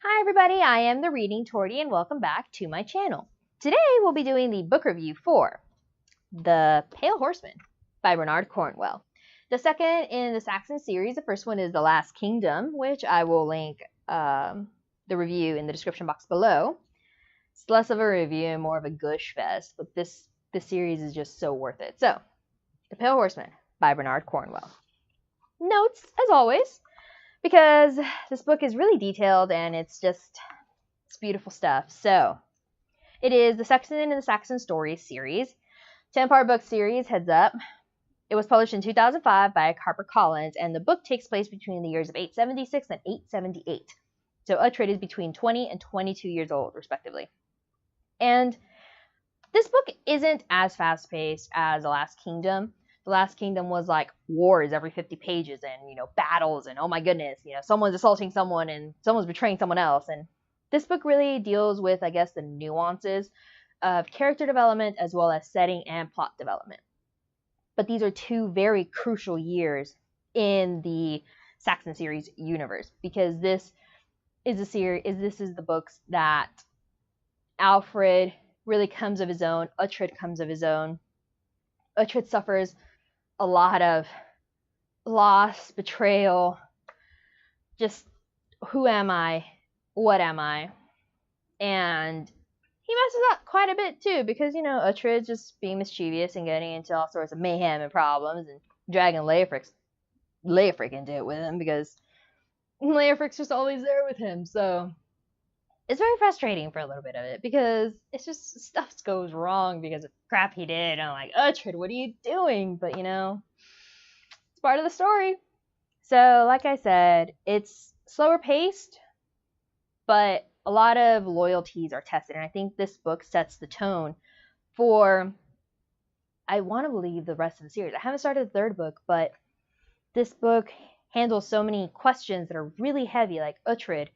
Hi everybody, I am the Reading Tortie and welcome back to my channel. Today we'll be doing the book review for The Pale Horseman by Bernard Cornwell. The second in the Saxon series, the first one is The Last Kingdom, which I will link the review in the description box below. It's less of a review and more of a gush fest, but this series is just so worth it. So, The Pale Horseman by Bernard Cornwell. Notes, as always, because this book is really detailed and it's beautiful stuff. So, it is the second in the Saxon Stories Series. 10-part book series, heads up. It was published in 2005 by HarperCollins, and the book takes place between the years of 876 and 878. So Uhtred is between 20 and 22 years old, respectively. And this book isn't as fast-paced as The Last Kingdom. The Last Kingdom was like wars every 50 pages and, battles and, oh my goodness, someone's assaulting someone and someone's betraying someone else. And this book really deals with, I guess, the nuances of character development as well as setting and plot development. But these are two very crucial years in the Saxon series universe, because this is the books that Alfred really comes of his own. Uhtred comes of his own. Uhtred suffers a lot of loss, betrayal, just who am I? What am I? And he messes up quite a bit too, because, Uhtred's just being mischievous and getting into all sorts of mayhem and problems and dragging Leofric into it with him, because Leofric's just always there with him. So it's very frustrating for a little bit of it, because it's just stuff goes wrong because of crap he did. And I'm like, Uhtred, what are you doing? But, it's part of the story. So, like I said, it's slower paced, but a lot of loyalties are tested. And I think this book sets the tone for, I want to believe, the rest of the series. I haven't started the third book, but this book handles so many questions that are really heavy, like Uhtred.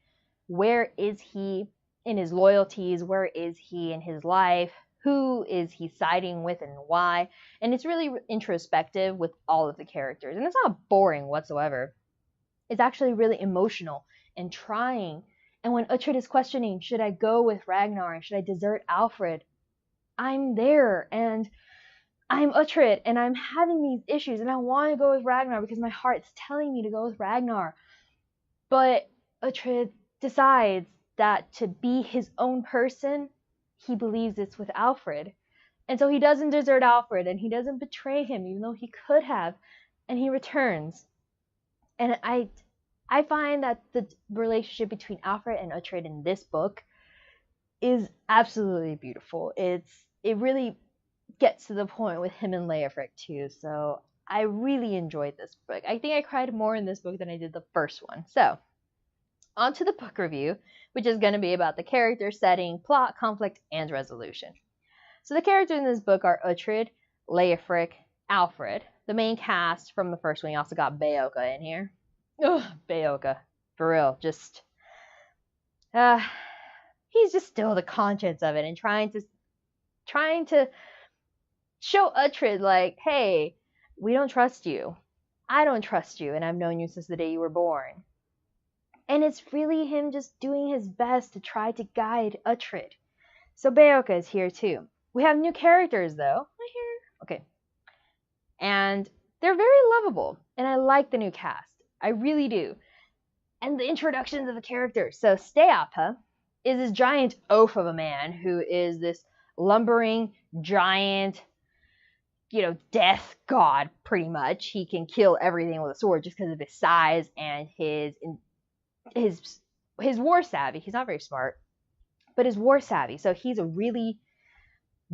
Where is he in his loyalties? Where is he in his life? Who is he siding with and why? And it's really introspective with all of the characters. And it's not boring whatsoever. It's actually really emotional and trying. And when Uhtred is questioning, should I go with Ragnar and should I desert Alfred? I'm there and I'm Uhtred and I'm having these issues and I want to go with Ragnar because my heart's telling me to go with Ragnar. But Uhtred decides that to be his own person, he believes it's with Alfred. And so he doesn't desert Alfred and he doesn't betray him, even though he could have, and he returns. And I find that the relationship between Alfred and Uhtred in this book is absolutely beautiful. It really gets to the point with him and Leofric too. So I really enjoyed this book. I think I cried more in this book than I did the first one. So on to the book review, which is going to be about the character, setting, plot, conflict, and resolution. So the characters in this book are Uhtred, Leofric, Alfred. The main cast from the first one, you also got Beocca in here. Ugh, Beocca, for real, just he's just still the conscience of it and trying to show Uhtred, like, hey, we don't trust you. I don't trust you, and I've known you since the day you were born. And it's really him just doing his best to try to guide Uhtred. So Beocca is here too. We have new characters though. Okay. And they're very lovable. And I like the new cast. I really do. And the introductions of the characters. So Steapa is this giant oaf of a man who is this lumbering giant, death god pretty much. He can kill everything with a sword just because of his size and his war savvy. He's not very smart, but his war savvy. So he's a really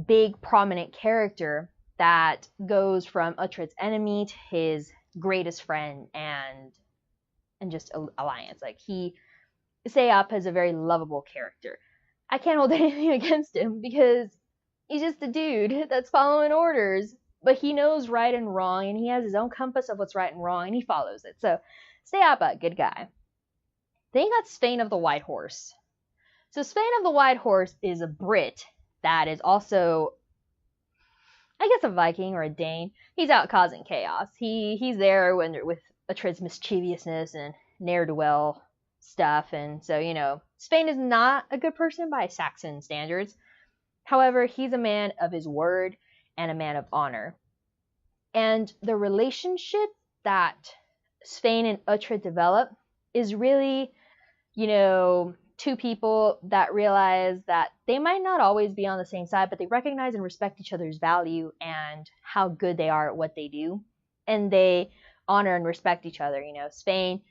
big, prominent character that goes from Uhtred's enemy to his greatest friend and just alliance. Like, Steapa is a very lovable character. I can't hold anything against him because he's just a dude that's following orders, but he knows right and wrong, and he has his own compass of what's right and wrong, and he follows it. So Steapa, good guy. Then you got Svein of the White Horse. So Svein of the White Horse is a Brit that is also, I guess, a Viking or a Dane. He's out causing chaos. He's there with Uhtred's mischievousness and ne'er-do-well stuff. And so, Spain is not a good person by Saxon standards. However, he's a man of his word and a man of honor. And the relationship that Svein and Uhtred develop is really, two people that realize that they might not always be on the same side, but they recognize and respect each other's value and how good they are at what they do. And they honor and respect each other. Svein,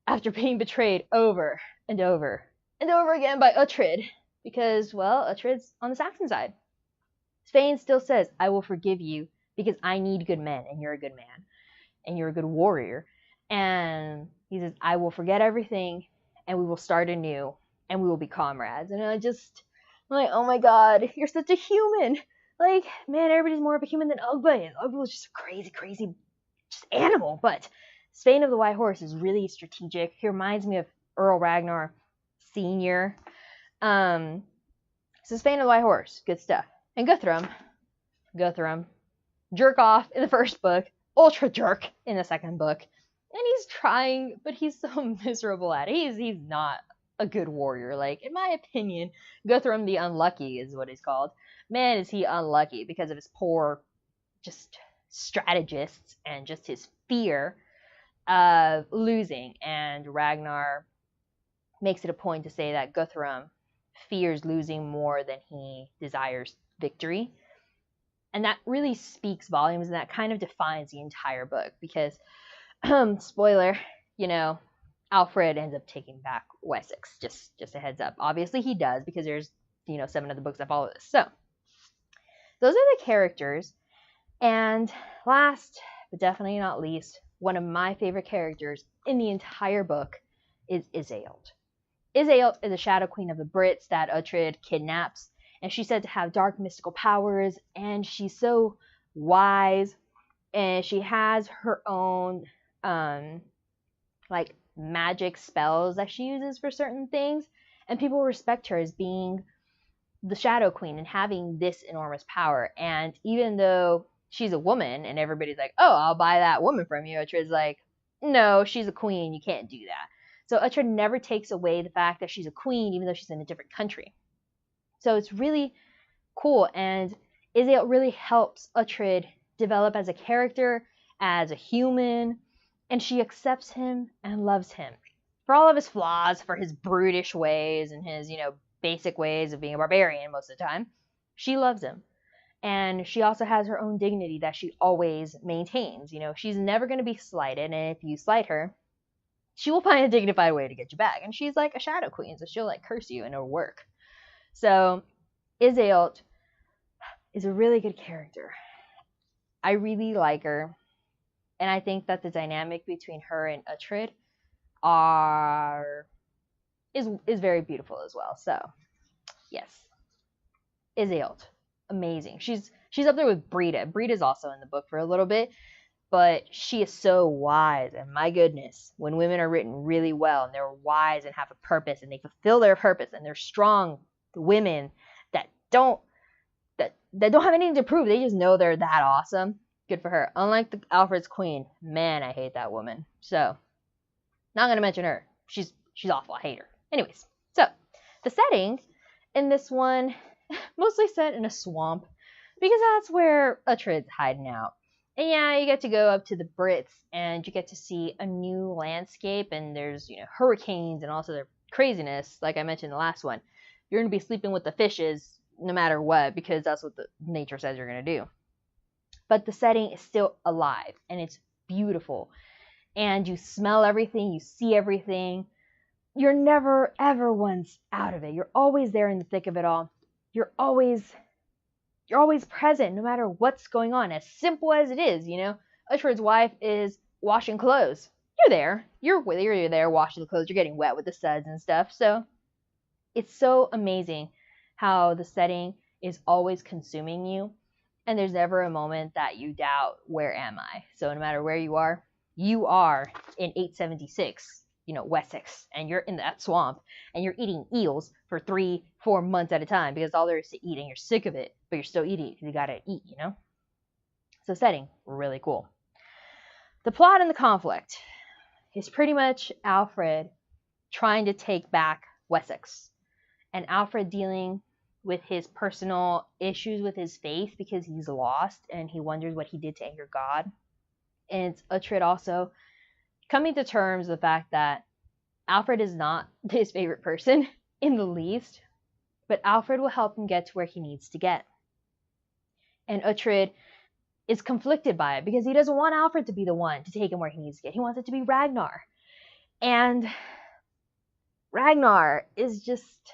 after being betrayed over and over and over again by Uhtred, because, well, Uhtred's on the Saxon side. Svein still says, I will forgive you because I need good men, and you're a good man, and you're a good warrior. And he says, I will forget everything, and we will start anew, and we will be comrades. And I'm like, oh my God, you're such a human. Like, man, everybody's more of a human than Ugba is. Ugba was just a crazy, crazy just animal. But Svein of the White Horse is really strategic. He reminds me of Earl Ragnar Sr. So Svein of the White Horse, good stuff. And Guthrum, jerk off in the first book, ultra jerk in the second book. And he's trying, but he's so miserable at it. He's not a good warrior. Like, in my opinion, Guthrum the Unlucky is what he's called. Man, is he unlucky because of his poor just strategists and just his fear of losing. And Ragnar makes it a point to say that Guthrum fears losing more than he desires victory. And that really speaks volumes, and that kind of defines the entire book because, spoiler, Alfred ends up taking back Wessex. Just a heads up. Obviously he does because there's, 7 other books that follow this. So those are the characters. And last, but definitely not least, one of my favorite characters in the entire book is Aalt. Aalt is a shadow queen of the Brits that Uhtred kidnaps. And she's said to have dark mystical powers, and she's so wise, and she has her own, magic spells that she uses for certain things, and people respect her as being the Shadow Queen and having this enormous power. And even though she's a woman, and everybody's like, oh, I'll buy that woman from you, Uhtred's like, no, she's a queen, you can't do that. So Uhtred never takes away the fact that she's a queen, even though she's in a different country. So it's really cool, and Aalt really helps Uhtred develop as a character, as a human, and she accepts him and loves him for all of his flaws, for his brutish ways and his, basic ways of being a barbarian most of the time. She loves him, and she also has her own dignity that she always maintains. She's never going to be slighted, and if you slight her, she will find a dignified way to get you back. And she's like a shadow queen, so she'll curse you and it'll work. So Aalt is a really good character. I really like her. And I think that the dynamic between her and Uhtred is very beautiful as well. So, yes. Aalt. Amazing. She's up there with Brita. Brita's also in the book for a little bit. But she is so wise, and my goodness, when women are written really well, and they're wise and have a purpose, and they fulfill their purpose, and they're strong women that don't have anything to prove, they just know they're that awesome. Good for her. Unlike Alfred's queen, man, I hate that woman. So, not gonna mention her. She's awful. I hate her. Anyways, so the setting in this one mostly set in a swamp because that's where Uhtred's hiding out. And yeah, you get to go up to the Brits and you get to see a new landscape, and there's, hurricanes and also their craziness, like I mentioned in the last one. You're going to be sleeping with the fishes no matter what because that's what the nature says you're going to do. But the setting is still alive and it's beautiful. And you smell everything, you see everything. You're never, ever once out of it. You're always there in the thick of it all. You're always present no matter what's going on, as simple as it is. Uhtred's wife is washing clothes. You're there. You're there washing the clothes. You're getting wet with the suds and stuff. So it's so amazing how the setting is always consuming you, and there's never a moment that you doubt, where am I? So no matter where you are in 876, Wessex, and you're in that swamp, and you're eating eels for 3-4 months at a time because all there is to eat, and you're sick of it, but you're still eating it because you gotta eat, So setting, really cool. The plot and the conflict is pretty much Alfred trying to take back Wessex, and Alfred dealing with his personal issues with his faith because he's lost and he wonders what he did to anger God. And it's Uhtred also coming to terms with the fact that Alfred is not his favorite person in the least, but Alfred will help him get to where he needs to get. And Uhtred is conflicted by it because he doesn't want Alfred to be the one to take him where he needs to get. He wants it to be Ragnar. And Ragnar is just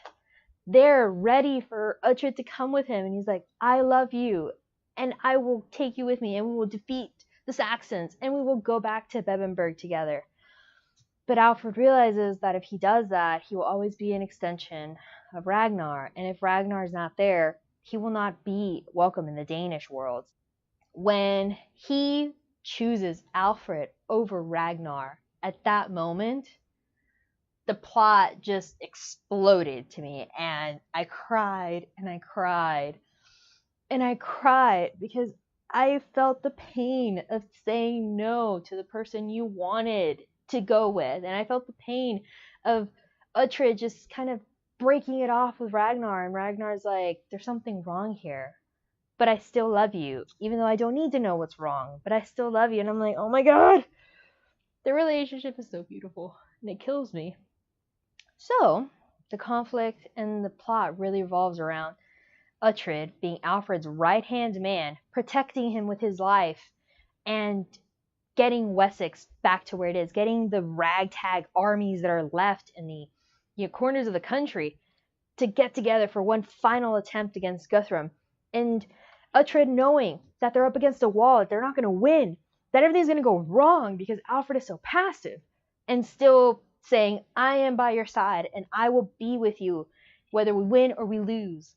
there ready for Uhtred to come with him. And he's like, I love you, and I will take you with me, and we will defeat the Saxons, and we will go back to Bebbanburg together. But Alfred realizes that if he does that, he will always be an extension of Ragnar. And if Ragnar is not there, he will not be welcome in the Danish world. When he chooses Alfred over Ragnar, at that moment, the plot just exploded to me. And I cried and I cried and I cried because I felt the pain of saying no to the person you wanted to go with. And I felt the pain of Uhtred just kind of breaking it off with Ragnar. And Ragnar's like, there's something wrong here, but I still love you, even though I don't need to know what's wrong, but I still love you. And I'm like, oh my God, the relationship is so beautiful and it kills me. So the conflict and the plot really revolves around Uhtred being Alfred's right-hand man, protecting him with his life, and getting Wessex back to where it is, getting the ragtag armies that are left in the corners of the country to get together for one final attempt against Guthrum. And Uhtred knowing that they're up against a wall, that they're not going to win, that everything's going to go wrong because Alfred is so passive, and still saying, I am by your side and I will be with you whether we win or we lose.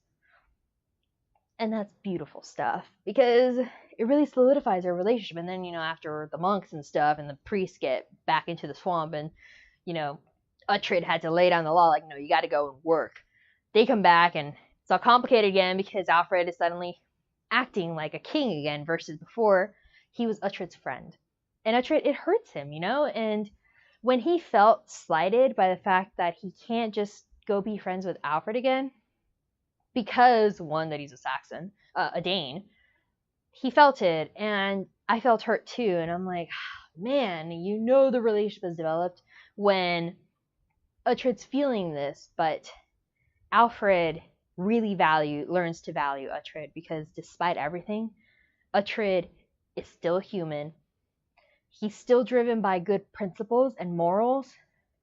And that's beautiful stuff because it really solidifies their relationship. And then, after the monks and stuff and the priests get back into the swamp and, Uhtred had to lay down the law, like, no, you got to go and work. They come back and it's all complicated again because Alfred is suddenly acting like a king again versus before he was Uhtred's friend. And Uhtred, it hurts him, and when he felt slighted by the fact that he can't just go be friends with Alfred again, because one, that he's a Saxon, a Dane, he felt it, and I felt hurt too. And I'm like, man, the relationship is developed when Uhtred's feeling this, but Alfred really learns to value Uhtred because despite everything, Uhtred is still human. He's still driven by good principles and morals,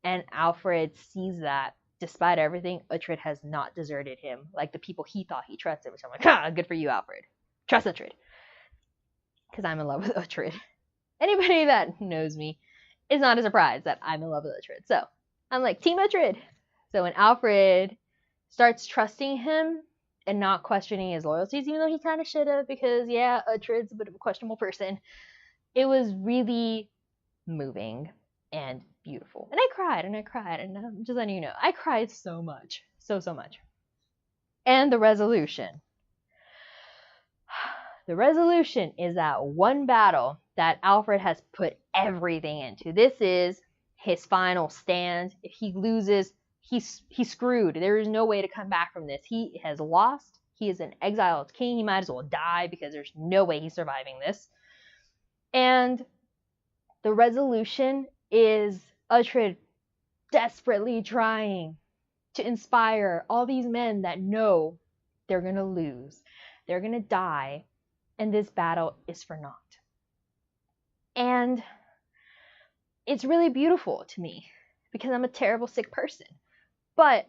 and Alfred sees that despite everything, Uhtred has not deserted him like the people he thought he trusted, which I'm like, good for you, Alfred. Trust Uhtred. Because I'm in love with Uhtred. Anybody that knows me is not surprised that I'm in love with Uhtred. So I'm like, Team Uhtred. So when Alfred starts trusting him and not questioning his loyalties, even though he kind of should have, because Uhtred's a bit of a questionable person, it was really moving and beautiful. And I cried, and I'm just letting you know, I cried so much. So much. And the resolution. The resolution is that one battle that Alfred has put everything into. This is his final stand. If he loses, he's screwed. There is no way to come back from this. He has lost. He is an exiled king. He might as well die because there's no way he's surviving this. And the resolution is Uhtred desperately trying to inspire all these men that know they're going to lose, they're going to die, and this battle is for naught. And it's really beautiful to me because I'm a terrible sick person. But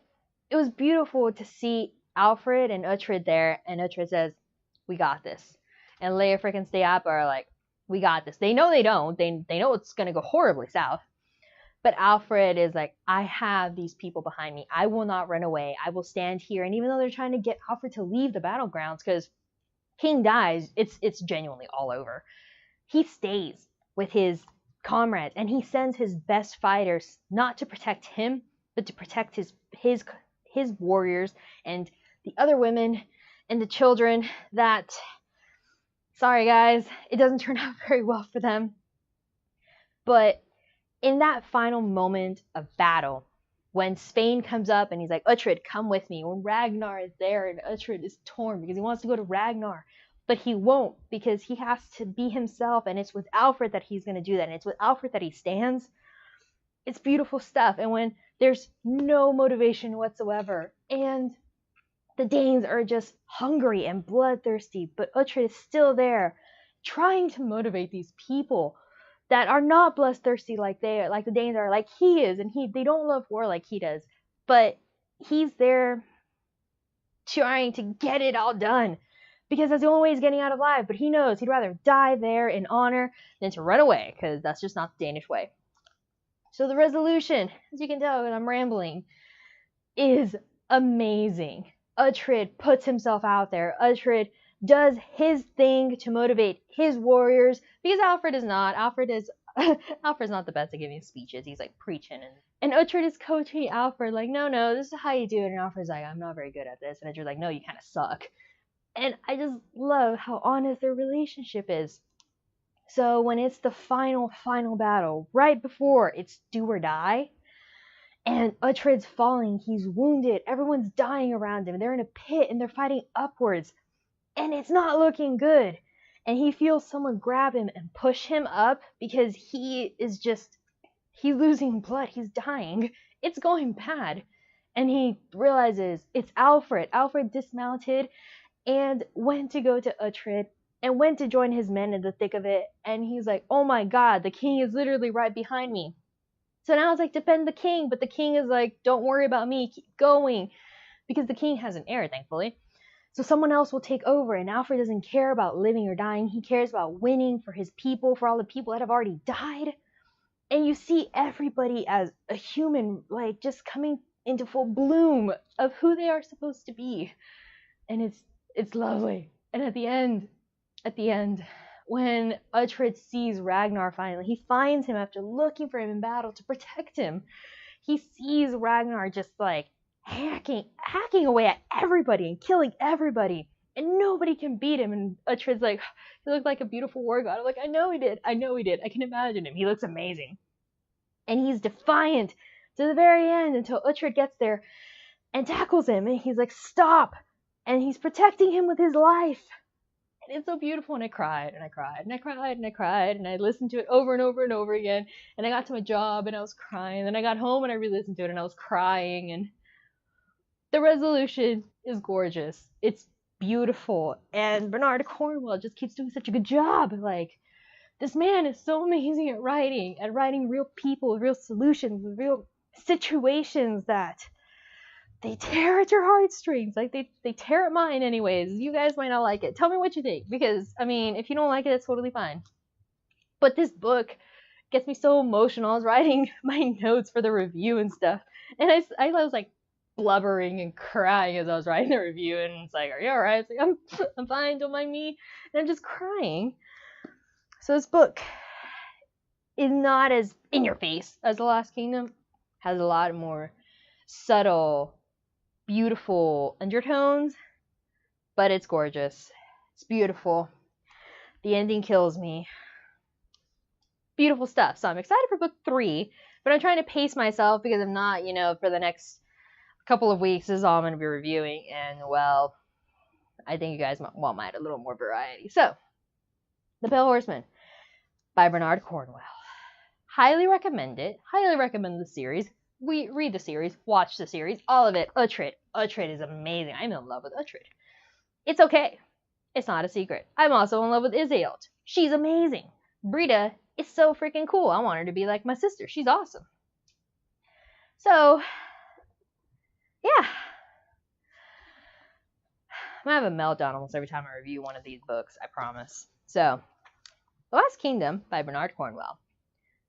it was beautiful to see Alfred and Uhtred there, and Uhtred says, we got this. And Leofric and Steapa are like, we got this. They know they don't. They know it's going to go horribly south. But Alfred is like, I have these people behind me. I will not run away. I will stand here. And even though they're trying to get Alfred to leave the battlegrounds because King dies, it's genuinely all over, he stays with his comrades and he sends his best fighters not to protect him, but to protect his warriors and the other women and the children that, sorry guys, it doesn't turn out very well for them. But in that final moment of battle, when Spain comes up and he's like, Uhtred, come with me. When Ragnar is there and Uhtred is torn because he wants to go to Ragnar, but he won't because he has to be himself, and it's with Alfred that he's going to do that, and it's with Alfred that he stands. It's beautiful stuff. And when there's no motivation whatsoever, and the Danes are just hungry and bloodthirsty, but Uhtred is still there trying to motivate these people that are not bloodthirsty like the Danes are, like he is, and they don't love war like he does, but he's there trying to get it all done because that's the only way he's getting out alive. But he knows he'd rather die there in honor than to run away, because that's just not the Danish way. So the resolution, as you can tell when I'm rambling, is amazing. Uhtred puts himself out there. Uhtred does his thing to motivate his warriors, because Alfred is not. Alfred's not the best at giving speeches. He's like preaching, and Uhtred is coaching Alfred like, no, this is how you do it. And Alfred's like, I'm not very good at this. And Uhtred's like, no, you kind of suck. And I just love how honest their relationship is. So when it's the final battle, right before it's do or die, and Uhtred's falling, he's wounded, everyone's dying around him, they're in a pit and they're fighting upwards, and it's not looking good. And he feels someone grab him and push him up because he's losing blood, he's dying, it's going bad. And he realizes it's Alfred. Alfred dismounted and went to go to Uhtred and went to join his men in the thick of it. And he's like, oh my god, the king is literally right behind me. So now it's like, defend the king. But the king is like, don't worry about me, keep going. Because the king has an heir, thankfully. So someone else will take over. And Alfred doesn't care about living or dying. He cares about winning for his people, for all the people that have already died. And you see everybody as a human, like just coming into full bloom of who they are supposed to be. And it's lovely. And at the end, when Uhtred sees Ragnar finally, he finds him after looking for him in battle to protect him. He sees Ragnar just like hacking away at everybody and killing everybody, and nobody can beat him. And Uhtred's like, he looked like a beautiful war god. I'm like, I know he did. I can imagine him. He looks amazing. And he's defiant to the very end until Uhtred gets there and tackles him. And he's like, stop. And he's protecting him with his life. And it's so beautiful. And I cried and I cried and I cried and I cried. And I listened to it over and over and over again. And I got to my job and I was crying. Then I got home and I re-listened to it and I was crying. And the resolution is gorgeous. It's beautiful. And Bernard Cornwell just keeps doing such a good job. Like, this man is so amazing at writing real people, real solutions, real situations that they tear at your heartstrings. Like, they tear at mine anyways. You guys might not like it. Tell me what you think, because, I mean, if you don't like it, it's totally fine. But this book gets me so emotional. I was writing my notes for the review and stuff, and I was like blubbering and crying as I was writing the review, and it's like, are you alright? It's like, I'm fine, don't mind me. And I'm just crying. So this book is not as in your face as The Lost Kingdom. Has a lot more subtle, beautiful undertones, but it's gorgeous. It's beautiful. The ending kills me. Beautiful stuff. So I'm excited for book 3, but I'm trying to pace myself because I'm not, for the next couple of weeks, this is all I'm going to be reviewing, and well, I think you guys might a little more variety. So, The Pale Horseman by Bernard Cornwell. Highly recommend it. Highly recommend the series. Read the series, watch the series, all of it. Uhtred is amazing. I'm in love with Uhtred. It's okay. It's not a secret. I'm also in love with Aalt. She's amazing. Brita is so freaking cool. I want her to be like my sister. She's awesome. So, yeah. I'm gonna have a meltdown almost every time I review one of these books, I promise. So, The Lost Kingdom by Bernard Cornwell.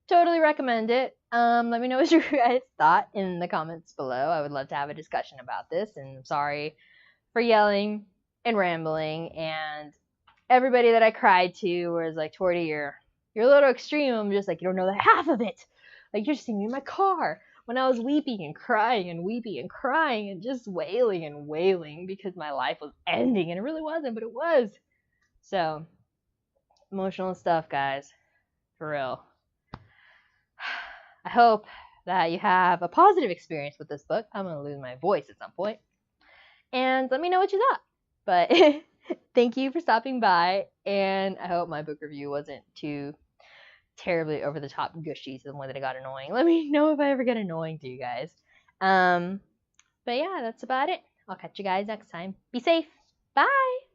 Totally recommend it. Let me know what you guys thought in the comments below. I would love to have a discussion about this, and I'm sorry for yelling and rambling, and everybody that I cried to was like, Torty, you're a little extreme. I'm just like, you don't know the half of it. Like, you're seeing me in my car when I was weeping and crying and weeping and crying and just wailing and wailing because my life was ending, and it really wasn't, but it was. So, emotional stuff, guys. For real. I hope that you have a positive experience with this book. I'm going to lose my voice at some point. And let me know what you thought. But thank you for stopping by, and I hope my book review wasn't too terribly over the top gushy to the point that it got annoying. Let me know if I ever get annoying to you guys. But yeah, that's about it. I'll catch you guys next time. Be safe. Bye.